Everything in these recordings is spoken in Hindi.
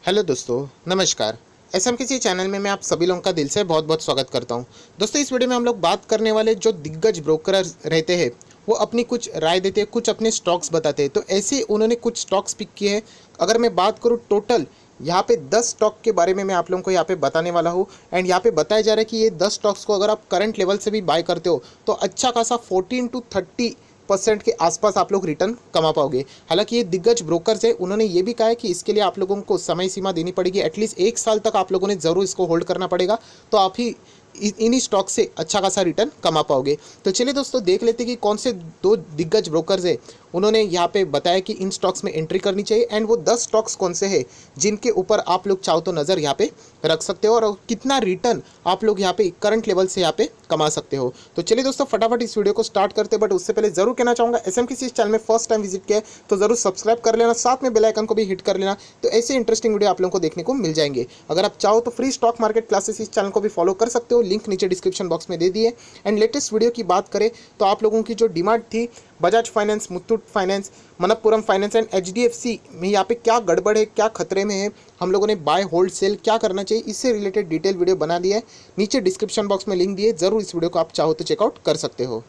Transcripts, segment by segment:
हेलो दोस्तों, नमस्कार। एसएमकेसी चैनल में मैं आप सभी लोगों का दिल से बहुत बहुत स्वागत करता हूं। दोस्तों, इस वीडियो में हम लोग बात करने वाले जो दिग्गज ब्रोकर रहते हैं वो अपनी कुछ राय देते हैं, कुछ अपने स्टॉक्स बताते हैं। तो ऐसे उन्होंने कुछ स्टॉक्स पिक किए हैं। अगर मैं बात करूं टोटल यहाँ पे 10 स्टॉक के बारे में मैं आप लोगों को यहाँ पे बताने वाला हूँ। एंड यहाँ पे बताया जा रहा है कि ये 10 स्टॉक्स को अगर आप करंट लेवल से भी बाय करते हो तो अच्छा खासा 14 to 30% के आसपास आप लोग रिटर्न कमा पाओगे। हालांकि ये दिग्गज ब्रोकर्स है, उन्होंने ये भी कहा है कि इसके लिए आप लोगों को समय सीमा देनी पड़ेगी। एटलीस्ट 1 साल तक आप लोगों ने ज़रूर इसको होल्ड करना पड़ेगा, तो आप ही इन्हीं स्टॉक से अच्छा खासा रिटर्न कमा पाओगे। तो चलिए दोस्तों, देख लेते हैं कि कौन से दो दिग्गज ब्रोकर्स है उन्होंने यहाँ पे बताया कि इन स्टॉक्स में एंट्री करनी चाहिए। एंड वो 10 स्टॉक्स कौन से हैं जिनके ऊपर आप लोग चाहो तो नज़र यहाँ पे रख सकते हो और कितना रिटर्न आप लोग यहाँ पे करंट लेवल से यहाँ पे कमा सकते हो। तो चलिए दोस्तों, फटाफट इस वीडियो को स्टार्ट करते हैं। बट उससे पहले जरूर कहना चाहूँगा, एसएमकेसी चैनल में फर्स्ट टाइम विजिट किया है तो जरूर सब्सक्राइब कर लेना, साथ में बेल आइकन को भी हिट कर लेना। तो ऐसे इंटरेस्टिंग वीडियो आप लोगों को देखने को मिल जाएंगे। अगर आप चाहो तो फ्री स्टॉक मार्केट क्लासेस इस चैनल को भी फॉलो कर सकते हो, लिंक नीचे डिस्क्रिप्शन बॉक्स में दे दिए। एंड लेटेस्ट वीडियो की बात करें तो आप लोगों की जो डिमांड थी Bajaj finance, Muthoot finance, Manappuram finance and HDFC में यहाँ पे क्या गड़बड़ है, क्या खतरे में है, हम लोगों ने बाय होल्ड सेल क्या करना चाहिए, इससे रिलेटेड डिटेल वीडियो बना दिया है। नीचे डिस्क्रिप्शन बॉक्स में लिंक दिए, जरूर इस वीडियो को आप चाहो तो चेकआउट कर सकते हो।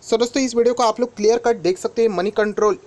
सो दोस्तों, इस वीडियो को आप लोग क्लियर कट देख सकते हैं। मनी कंट्रोल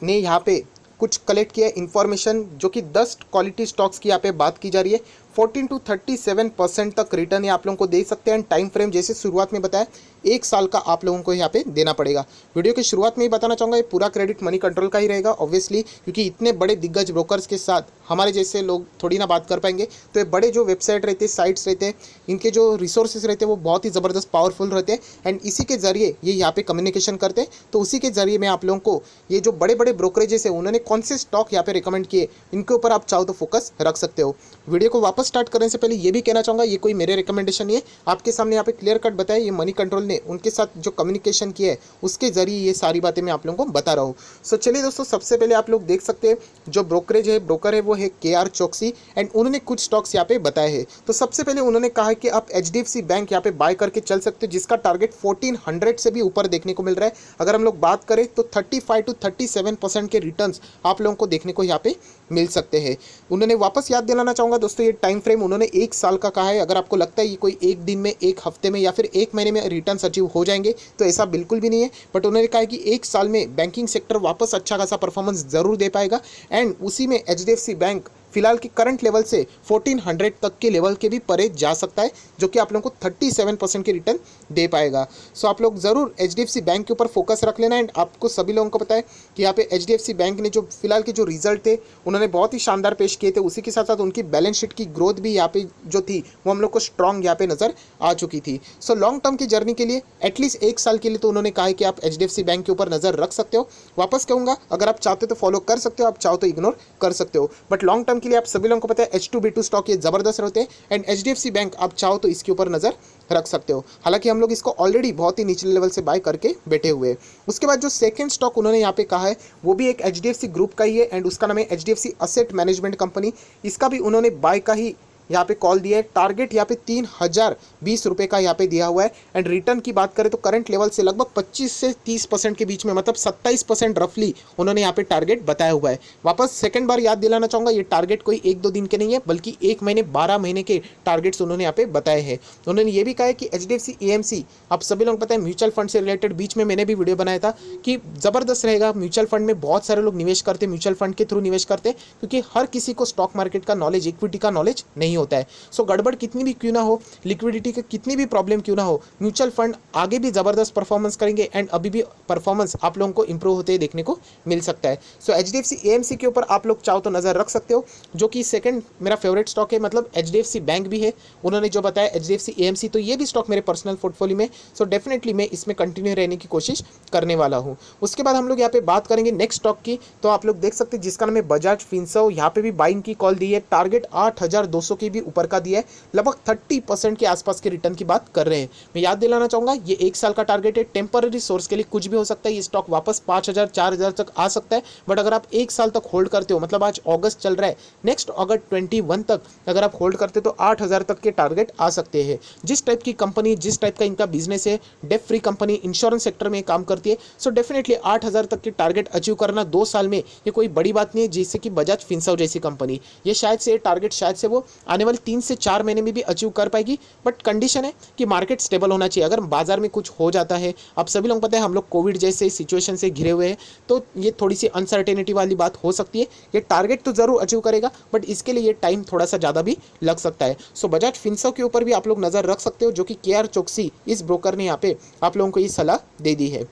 ने यहाँ पे कुछ कलेक्ट किया है इन्फॉर्मेशन, जो कि 10 क्वालिटी स्टॉक्स की यहाँ पे बात की जा रही है। 14 to 37% तक रिटर्न ये आप लोगों को दे सकते हैं। टाइम फ्रेम जैसे शुरुआत में बताया 1 साल का आप लोगों को यहाँ पे देना पड़ेगा। वीडियो की शुरुआत में ही बताना चाहूँगा, ये पूरा क्रेडिट मनी कंट्रोल का ही रहेगा ऑब्वियसली, क्योंकि इतने बड़े दिग्गज ब्रोकर्स के साथ हमारे जैसे लोग थोड़ी ना बात कर पाएंगे। तो ये बड़े जो वेबसाइट रहते हैं, साइट्स रहते हैं, इनके जो रिसोर्सेज रहते हैं वो बहुत ही ज़बरदस्त पावरफुल रहते हैं। एंड इसी के ज़रिए ये यहाँ पे कम्युनिकेशन करते हैं। तो उसी के ज़रिए मैं आप लोगों को ये जो बड़े बड़े ब्रोकरेजेस है उन्होंने कौन से स्टॉक यहाँ पे रिकमेंड किए, इनके ऊपर आप चाहो तो फोकस रख सकते हो। वीडियो को वापस स्टार्ट करने से पहले ये भी कहना चाहूँगा, ये कोई मेरे रिकमेंडेशन नहीं है, आपके सामने यहाँ पे क्लियर कट बताया, ये मनी कंट्रोल ने उनके साथ जो कम्युनिकेशन किया है उसके जरिए ये सारी बातें मैं आप लोगों को बता रहा हूँ। सो चलिए दोस्तों, सबसे पहले आप लोग देख सकते हैं जो ब्रोकर है वो है KR चौकसी। एंड उन्होंने कुछ स्टॉक्स यहाँ पे बताए हैं। तो सबसे पहले उन्होंने कहा है कि आप HDFC बैंक यहाँ पे बाय करके चल सकते हो, जिसका टारगेट 1400 से भी ऊपर देखने को मिल रहा है। अगर हम लोग बात करें तो 35 to 37% के रिटर्न्स आप लोगों को देखने को यहाँ पे मिल सकते हैं। उन्होंने वापस याद दिलाना चाहूँगा दोस्तों, ये टाइम फ्रेम उन्होंने 1 साल का कहा है। अगर आपको लगता है ये कोई एक दिन में, एक हफ्ते में या फिर एक महीने में रिटर्न अचीव हो जाएंगे, तो ऐसा बिल्कुल भी नहीं है। बट उन्होंने कहा है कि 1 साल में बैंकिंग सेक्टर वापस अच्छा खासा परफॉर्मेंस जरूर दे पाएगा। एंड उसी में HDFC बैंक फिलहाल की करंट लेवल से 1400 तक के लेवल के भी परे जा सकता है, जो कि आप लोगों को 37% के रिटर्न दे पाएगा। सो आप लोग ज़रूर HDFC बैंक के ऊपर फोकस रख लेना। एंड आपको सभी लोगों को पता है कि यहाँ पे HDFC बैंक ने जो फिलहाल के जो रिजल्ट थे उन्होंने बहुत ही शानदार पेश किए थे। उसी के साथ साथ उनकी बैलेंस शीट की ग्रोथ भी यहाँ पे जो थी वो हम लोग को स्ट्रॉन्ग यहाँ पे नज़र आ चुकी थी। सो लॉन्ग टर्म की जर्नी के लिए एटलीस्ट 1 साल के लिए तो उन्होंने कहा है कि आप HDFC बैंक के ऊपर नज़र रख सकते हो। वापस कहूँगा, अगर आप चाहते हो तो फॉलो कर सकते हो, आप चाहो तो इग्नोर कर सकते हो। बट लॉन्ग टर्म के लिए आप सभी लोगों को पता है H2B2 स्टॉक ये ज़बरदस्त रहते हैं। एंड HDFC बैंक आप चाहो तो इसके ऊपर नज़र रख सकते हो। हालांकि हम लोग इसको ऑलरेडी बहुत ही निचले लेवल से बाय करके बैठे हुए हैं। उसके बाद जो सेकंड स्टॉक उन्होंने यहाँ पे कहा है वो भी एक HDFC ग्रुप का ही है। एंड उसका नाम है HDFC असेट मैनेजमेंट कंपनी। इसका भी उन्होंने बाय का ही यहाँ पे कॉल दिया है। टारगेट यहाँ पे 3020 रुपये का यहाँ पे दिया हुआ है। एंड रिटर्न की बात करें तो करंट लेवल से लगभग 25 से 30% के बीच में, मतलब 27% रफली उन्होंने यहाँ पे टारगेट बताया हुआ है। वापस सेकंड बार याद दिलाना चाहूँगा, ये टारगेट कोई 1-2 दिन के नहीं है, बल्कि 1 महीने 12 महीने के टारगेट्स उन्होंने यहाँ पे बताए हैं। उन्होंने ये भी कहा है कि HDFC AMC, आप सभी लोग पता है म्यूचुअल फंड से रिलेटेड बीच में मैंने भी वीडियो बनाया था कि ज़बरदस्त रहेगा। म्यूचुअल फंड में बहुत सारे लोग निवेश करते हैं, म्यूचुअल फंड के थ्रू निवेश करते हैं, क्योंकि हर किसी को स्टॉक मार्केट का नॉलेज, इक्विटी का नॉलेज नहीं होता है। सो गड़बड़ कितनी भी क्यों ना हो, लिक्विडिटी की कितनी भी प्रॉब्लम क्यों ना हो, म्यूचुअल फंड आगे भी ज़बरदस्त परफॉर्मेंस करेंगे। एंड अभी भी परफॉर्मेंस आप लोगों को इंप्रूव होते देखने को मिल सकता है। सो HDFC AMC के ऊपर आप लोग चाहो तो नज़र रख सकते हो, जो कि सेकंड मेरा फेवरेट स्टॉक है। मतलब HDFC बैंक भी है, उन्होंने जो बताया HDFC AMC, तो ये भी स्टॉक मेरे पर्सनल पोर्टफोलियो में। सो डेफिनेटली मैं इसमें कंटिन्यू रहने की कोशिश करने वाला हूँ। उसके बाद हम लोग यहाँ पे बात करेंगे नेक्स्ट स्टॉक की। तो आप लोग देख सकते हैं जिसका नाम है बजाज फिनसर्व। यहाँ पे भी बाइंग की कॉल दी है। टारगेट 8200 के भी ऊपर का दिया है, लगभग 30% के आसपास के रिटर्न की बात कर रहे हैं। मैं याद दिलाना चाहूँगा ये 1 साल का टारगेट है, टेम्पररी सोर्स के लिए कुछ भी हो सकता है, ये स्टॉक वापस 5,000 4,000 तक आ सकता है, बट अगर आप 1 साल तक होल्ड करते हो, मतलब आज अगस्त चल रहा है, नेक्स्ट अगस्त 21 तक अगर आप होल्ड करते हो तो 8,000 तक के टारगेट आ सकते हैं। जिस टाइप की कंपनी, जिस टाइप का इनका बिजनेस है, debt free company, insurance sector में काम करती है, सो डेफिनेटली 8,000 तक के टारगेट अचीव करना 2 साल में ये कोई बड़ी बात नहीं है। जैसे कि बजाज फिनसर्व जैसी कंपनी, ये शायद से टारगेट शायद से वो आने वाले 3 से 4 महीने में भी अचीव कर पाएगी, बट कंडीशन है कि मार्केट स्टेबल होना चाहिए। अगर बाजार में कुछ हो जाता है, आप सभी लोग पता है हम लोग कोविड जैसे सिचुएशन से घिरे हुए हैं, तो ये थोड़ी सी अनसर्टेनिटी वाली बात हो सकती है। ये टारगेट तो जरूर अचीव करेगा, बट इसके लिए ये टाइम थोड़ा सा ज़्यादा भी लग सकता है। सो बजाज फिनसर्व के ऊपर भी आप लोग नज़र रख सकते हो, जो कि KR चोकसी इस ब्रोकर ने यहाँ पे आप लोगों को ये सलाह दे दी है।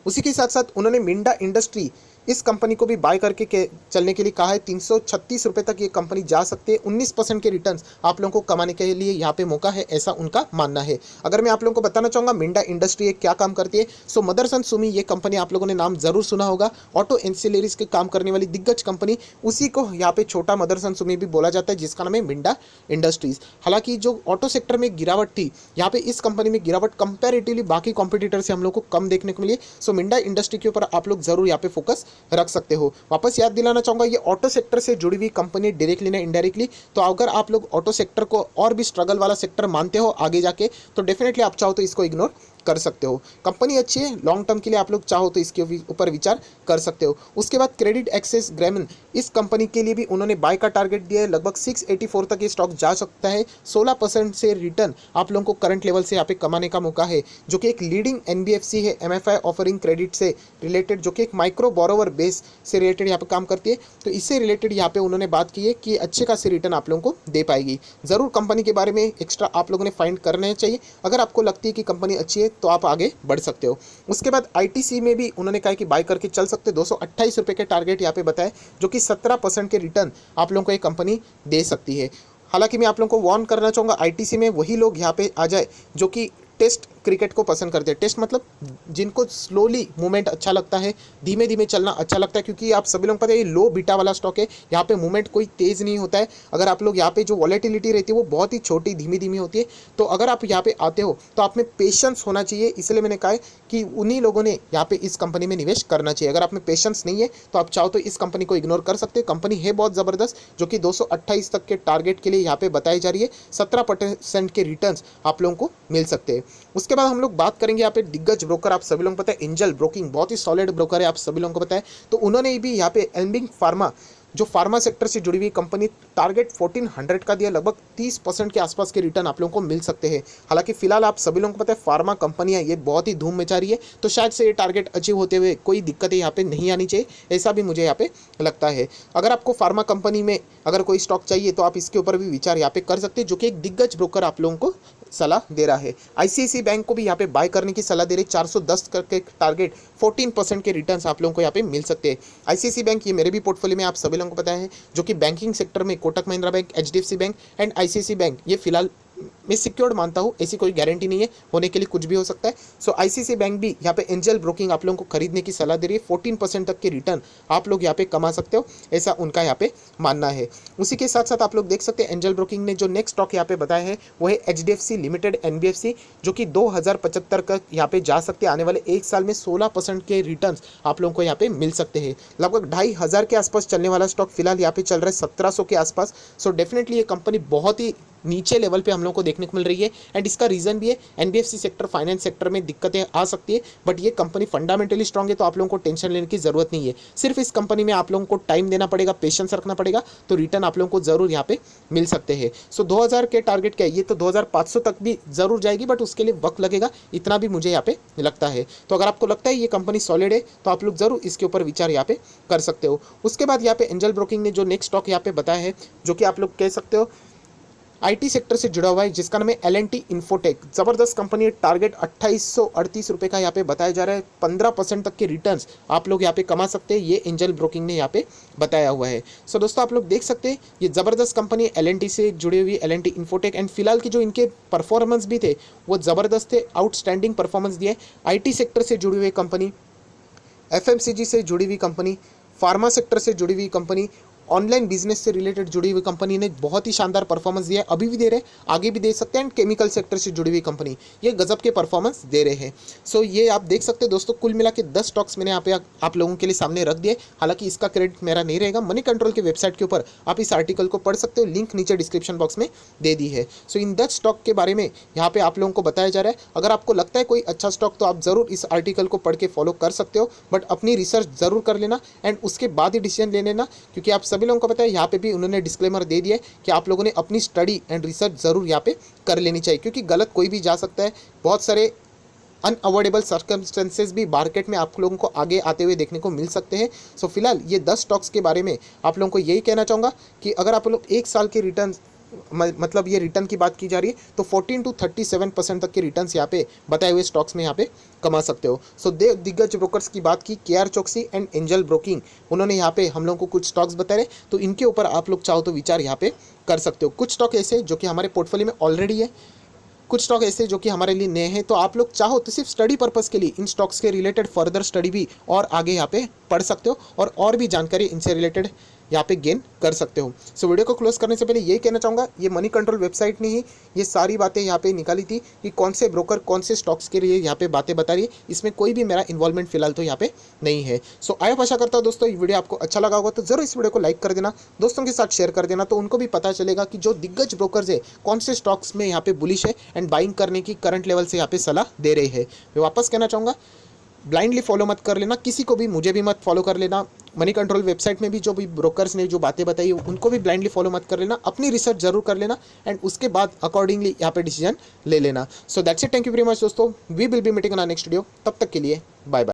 उसी के साथ साथ उन्होंने मिंडा इंडस्ट्री इस कंपनी को भी बाय करके चलने के लिए कहा है। 336 रुपये तक ये कंपनी जा सकती है। 19% के रिटर्न्स आप लोगों को कमाने के लिए यहाँ पे मौका है, ऐसा उनका मानना है। अगर मैं आप लोगों को बताना चाहूँगा मिंडा इंडस्ट्री ये क्या काम करती है, सो मदरसन सुमी ये कंपनी आप लोगों ने नाम जरूर सुना होगा, ऑटो एंसिलरीज के काम करने वाली दिग्गज कंपनी, उसी को यहाँ पे छोटा मदरसन सुमी भी बोला जाता है, जिसका नाम है मिंडा इंडस्ट्रीज। हालांकि जो ऑटो सेक्टर में गिरावट थी, यहाँ पे इस कंपनी में गिरावट कंपेरेटिवली बाकी कॉम्पिटिटर से हम लोग को कम देखने को मिली। सो मिंडा इंडस्ट्री के ऊपर आप लोग जरूर यहाँ पे फोकस रख सकते हो। वापस याद दिलाना चाहूंगा ये ऑटो सेक्टर से जुड़ी हुई कंपनी, डायरेक्टली ना इनडायरेक्टली, तो अगर आप लोग ऑटो सेक्टर को और भी स्ट्रगल वाला सेक्टर मानते हो आगे जाके, तो डेफिनेटली आप चाहो तो इसको इग्नोर कर सकते हो। कंपनी अच्छी है, लॉन्ग टर्म के लिए आप लोग चाहो तो इसके ऊपर विचार कर सकते हो। उसके बाद क्रेडिट एक्सेस ग्रामीण, इस कंपनी के लिए भी उन्होंने बाय का टारगेट दिया है, लगभग 684 तक ये स्टॉक जा सकता है। 16% से रिटर्न आप लोगों को करंट लेवल से यहाँ पे कमाने का मौका है, जो कि एक लीडिंग NBFC है, MFI ऑफरिंग क्रेडिट से रिलेटेड, जो कि एक माइक्रो बोरोवर बेस से रिलेटेड यहाँ पे काम करती है। तो इससे रिलेटेड यहाँ पे उन्होंने बात की है कि अच्छे खासे रिटर्न आप लोगों को दे पाएगी। ज़रूर कंपनी के बारे में एक्स्ट्रा आप लोगों ने फाइंड करना चाहिए। अगर आपको लगती है कि कंपनी अच्छी है तो आप आगे बढ़ सकते हो। उसके बाद ITC में भी उन्होंने कहा कि बाय करके चल सकते, 228 रुपये के टारगेट यहाँ पे बताए, जो कि 17% के रिटर्न आप लोगों को ये कंपनी दे सकती है। हालांकि मैं आप लोगों को वार्न करना चाहूँगा, ITC में वही लोग यहाँ पे आ जाए जो कि टेस्ट क्रिकेट को पसंद करते हैं। टेस्ट मतलब जिनको स्लोली मूवमेंट अच्छा लगता है, धीमे धीमे चलना अच्छा लगता है, क्योंकि आप सभी लोग पता है ये लो बीटा वाला स्टॉक है, यहाँ पे मूवमेंट कोई तेज़ नहीं होता है। अगर आप लोग यहाँ पे जो वॉलेटिलिटी रहती है वो बहुत ही छोटी धीमी धीमी होती है, तो अगर आप यहाँ पे आते हो तो आप में पेशेंस होना चाहिए। इसलिए मैंने कहा है कि उन्हीं लोगों ने यहाँ पे इस कंपनी में निवेश करना चाहिए। अगर आप में पेशेंस नहीं है तो आप चाहो तो इस कंपनी को इग्नोर कर सकते हो। कंपनी है बहुत ज़बरदस्त, जो कि 228 तक के टारगेट के लिए यहाँ पे बताई जा रही है। 17% के रिटर्न्स आप लोगों को मिल सकते हैं। उसके बाद हम लोग बात करेंगे यहाँ पे दिग्गज ब्रोकर, आप सभी लोगों को पता है एंजल ब्रोकिंग बहुत ही सॉलिड ब्रोकर है, आप सभी लोगों को पता है। तो उन्होंने भी यहाँ पे एल्बिंग फार्मा, जो फार्मा सेक्टर से जुड़ी हुई कंपनी, टारगेट 1400 का दिया, लगभग 30% के आसपास के रिटर्न आप लोगों को मिल सकते हैं। हालांकि फिलहाल आप सभी लोगों को पता है फार्मा कंपनियां ये बहुत ही धूम मचा रही है, तो शायद से ये टारगेट अचीव होते हुए कोई दिक्कतें यहाँ पे नहीं आनी चाहिए, ऐसा भी मुझे यहाँ पे लगता है। अगर आपको फार्मा कंपनी में अगर कोई स्टॉक चाहिए तो आप इसके ऊपर भी विचार यहाँ पे कर सकते हैं, जो कि एक दिग्गज ब्रोकर आप लोगों को सलाह दे रहा है। ICICI बैंक को भी यहाँ पे बाय करने की सलाह दे रही है, 410 करके टारगेट, 14% के रिटर्न्स आप लोगों को यहाँ पे मिल सकते हैं। ICICI बैंक ये मेरे भी पोर्टफोलियो में आप सभी लोगों को पता है, जो कि बैंकिंग सेक्टर में Kotak Mahindra bank, HDFC bank and ICICI bank ये फिलहाल मैं सिक्योर्ड मानता हूँ, ऐसी कोई गारंटी नहीं है, होने के लिए कुछ भी हो सकता है। सो ICICI बैंक भी यहाँ पे एंजल ब्रोकिंग आप लोगों को खरीदने की सलाह दे रही है, 14% तक के रिटर्न आप लोग यहाँ पे कमा सकते हो, ऐसा उनका यहाँ पे मानना है। उसी के साथ साथ आप लोग देख सकते हैं एंजल ब्रोकिंग ने जो नेक्स्ट स्टॉक यहाँ पे बताया है वो है HDFC लिमिटेड NBFC, जो कि 2075 का यहाँ पे जा सकते हैं। आने वाले 1 साल में 16% के रिटर्न आप लोगों को यहाँ पे मिल सकते हैं। लगभग 2500 के आसपास चलने वाला स्टॉक फिलहाल यहाँ पे चल रहा है 1700 के आसपास। सो डेफिनेटली ये कंपनी बहुत ही नीचे लेवल पे हम लोग को देखने को मिल रही है, एंड इसका रीज़न भी है NBFC सेक्टर, फाइनेंस सेक्टर में दिक्कतें आ सकती है, बट ये कंपनी फंडामेंटली स्ट्रांग है, तो आप लोगों को टेंशन लेने की ज़रूरत नहीं है। सिर्फ इस कंपनी में आप लोगों को टाइम देना पड़ेगा, पेशेंस रखना पड़ेगा, तो रिटर्न आप लोगों को ज़रूर यहाँ पे मिल सकते हैं। सो 2000 के टारगेट क्या है, ये तो 2500 तक भी ज़रूर जाएगी, बट उसके लिए वक्त लगेगा, इतना भी मुझे यहाँ पे लगता है। तो अगर आपको लगता है ये कंपनी सॉलिड है तो आप लोग ज़रूर इसके ऊपर विचार यहाँ पे कर सकते हो। उसके बाद यहाँ पे एंजल ब्रोकिंग ने जो नेक्स्ट स्टॉक यहाँ पे बताया है, जो कि आप लोग कह सकते हो IT सेक्टर से जुड़ा हुआ है, जिसका नाम है L&T इन्फोटेक। ज़बरदस्त कंपनी है, टारगेट 2838 रुपये का यहाँ पे बताया जा रहा है, 15% तक के रिटर्न्स आप लोग यहाँ पे कमा सकते हैं, ये एंजल ब्रोकिंग ने यहाँ पे बताया हुआ है। सो दोस्तों आप लोग देख सकते हैं ये ज़बरदस्त कंपनी है, L&T से जुड़ी हुई L&T इन्फोटेक, एंड फिलहाल की जो इनके परफॉर्मेंस भी थे वो ज़बरदस्त थे, आउटस्टैंडिंग परफॉर्मेंस दिए। IT सेक्टर से जुड़ी हुई कंपनी, FMCG से जुड़ी हुई कंपनी, फार्मा सेक्टर से जुड़ी हुई कंपनी, ऑनलाइन बिजनेस से रिलेटेड जुड़ी हुई कंपनी ने बहुत ही शानदार परफॉर्मेंस दिया है, अभी भी दे रहे हैं, आगे भी दे सकते हैं। एंड केमिकल सेक्टर से जुड़ी हुई कंपनी ये गजब के परफॉर्मेंस दे रहे हैं। सो ये आप देख सकते हैं दोस्तों, कुल मिला के 10 स्टॉक्स मैंने यहाँ पे आप लोगों के लिए सामने रख दिए। हालांकि इसका क्रेडिट मेरा नहीं रहेगा, मनी कंट्रोल के वेबसाइट के ऊपर आप इस आर्टिकल को पढ़ सकते हो, लिंक नीचे डिस्क्रिप्शन बॉक्स में दे दी है। सो इन 10 स्टॉक के बारे में यहाँ पे आप लोगों को बताया जा रहा है। अगर आपको लगता है कोई अच्छा स्टॉक तो आप ज़रूर इस आर्टिकल को पढ़ के फॉलो कर सकते हो, बट अपनी रिसर्च ज़रूर कर लेना एंड उसके बाद ही डिसीजन ले लेना, क्योंकि आप सभी लोगों को पता है यहाँ पे भी उन्होंने डिस्क्लेमर दे दिया है कि आप लोगों ने अपनी स्टडी एंड रिसर्च ज़रूर यहाँ पे कर लेनी चाहिए, क्योंकि गलत कोई भी जा सकता है। बहुत सारे अनअवॉइडेबल सर्कमस्टेंसेस भी मार्केट में आप लोगों को आगे आते हुए देखने को मिल सकते हैं। सो फिलहाल ये 10 स्टॉक्स के बारे में आप लोगों को यही कहना चाहूँगा कि अगर आप लोग एक साल के रिटर्न मतलब ये रिटर्न की बात की जा रही है तो 14 to 37% तक के रिटर्न्स यहाँ पे बताए हुए स्टॉक्स में यहाँ पे कमा सकते हो। सो दिग्गज ब्रोकर्स की बात की, केआर चौकसी एंड एंजल ब्रोकिंग, उन्होंने यहाँ पे हम लोगों को कुछ स्टॉक्स बताए, तो इनके ऊपर आप लोग चाहो तो विचार यहाँ पे कर सकते हो। कुछ स्टॉक ऐसे जो कि हमारे पोर्टफोलियो में ऑलरेडी है, कुछ स्टॉक ऐसे जो कि हमारे लिए नए हैं, तो आप लोग चाहो तो सिर्फ स्टडी पर्पस के लिए इन स्टॉक्स के रिलेटेड फर्दर स्टडी भी और आगे यहाँ पे पढ़ सकते हो और भी जानकारी इनसे रिलेटेड यहाँ पे गेन कर सकते हो। सो वीडियो को क्लोज करने से पहले यही कहना चाहूँगा, ये मनी कंट्रोल वेबसाइट ने ही ये सारी बातें यहाँ पे निकाली थी कि कौन से ब्रोकर कौन से स्टॉक्स के लिए यहाँ पे बातें बता रही है, इसमें कोई भी मेरा इन्वॉल्वमेंट फिलहाल तो यहाँ पे नहीं है। सो आई आशा करता हूँ दोस्तों ये वीडियो आपको अच्छा लगा होगा, तो जरूर इस वीडियो को लाइक कर देना, दोस्तों के साथ शेयर कर देना, तो उनको भी पता चलेगा कि जो दिग्गज ब्रोकर्स है कौन से स्टॉक्स में यहाँ पे बुलिश है एंड बाइंग करने की करंट लेवल से यहाँ पे सलाह दे रहे हैं। मैं वापस कहना चाहूँगा, ब्लाइंडली फॉलो मत कर लेना किसी को भी, मुझे भी मत फॉलो कर लेना। मनी कंट्रोल वेबसाइट में भी जो भी ब्रोकर्स ने जो बातें बताई उनको भी ब्लाइंडली फॉलो मत कर लेना, अपनी रिसर्च जरूर कर लेना एंड उसके बाद अकॉर्डिंगली यहाँ पे डिसीजन ले लेना। So that's it, thank you very much दोस्तों, we will be meeting on next video, तब तक के लिए बाय बाय।